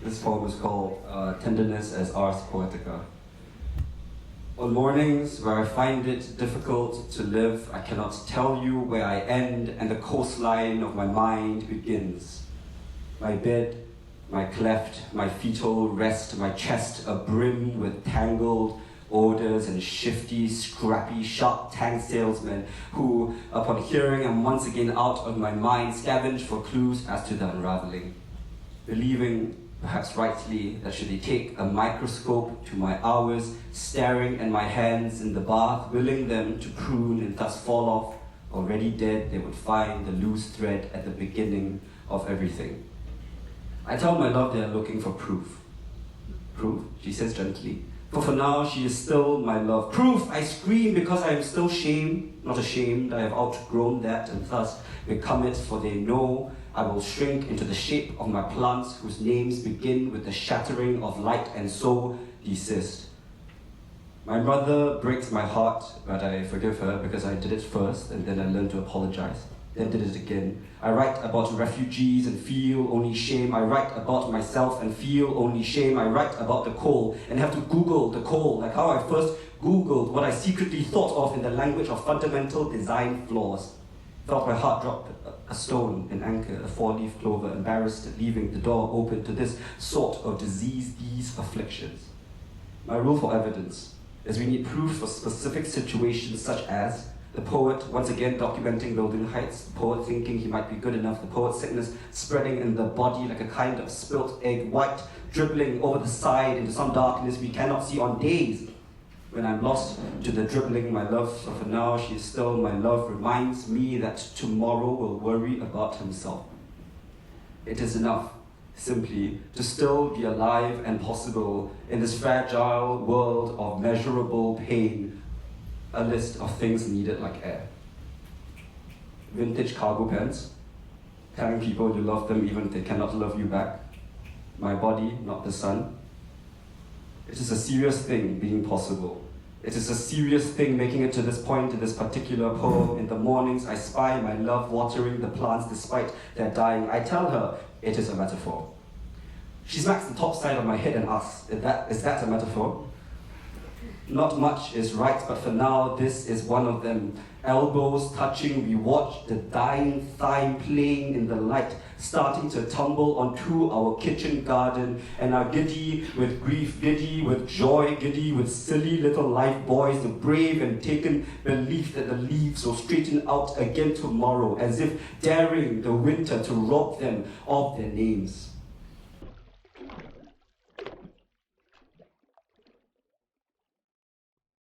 This poem is called Tenderness as Ars Poetica. On mornings where I find it difficult to live, I cannot tell you where I end and the coastline of my mind begins. My bed, my cleft, my fetal rest, my chest abrim with tangled odors and shifty, scrappy, sharp-tanked salesmen who, upon hearing I'm once again out of my mind, scavenge for clues as to the unraveling, believing, perhaps rightly, that should they take a microscope to my hours, staring at my hands in the bath, willing them to prune and thus fall off, already dead, they would find the loose thread at the beginning of everything. I tell my love they are looking for proof. Proof, she says gently. For now, she is still my love. Proof, I scream because I am still not ashamed. I have outgrown that and thus become it, for they know I will shrink into the shape of my plants whose names begin with the shattering of light and so desist. My mother breaks my heart, but I forgive her because I did it first and then I learned to apologize. Then did it again. I write about refugees and feel only shame. I write about myself and feel only shame. I write about the coal and have to Google the coal, like how I first Googled what I secretly thought of in the language of fundamental design flaws. Felt my heart drop a stone, an anchor, a four-leaf clover, embarrassed at leaving the door open to this sort of disease, these afflictions. My rule for evidence is we need proof for specific situations such as the poet once again documenting building heights, the poet thinking he might be good enough, the poet's sickness spreading in the body like a kind of spilt egg, white dribbling over the side into some darkness we cannot see on days. When I'm lost to the dribbling, my love, so for now she is still my love, reminds me that tomorrow will worry about himself. It is enough, simply, to still be alive and possible in this fragile world of measurable pain. A list of things needed like air. Vintage cargo pants, telling people you love them even if they cannot love you back. My body, not the sun. It is a serious thing being possible. It is a serious thing making it to this point in this particular poem. In the mornings I spy my love watering the plants despite their dying. I tell her it is a metaphor. She smacks the top side of my head and asks, is that a metaphor? Not much is right, but for now, this is one of them. Elbows touching, we watch the dying thigh playing in the light, starting to tumble onto our kitchen garden, and are giddy with grief, giddy with joy, giddy with silly little life boys, the brave and taken belief that the leaves will straighten out again tomorrow, as if daring the winter to rob them of their names.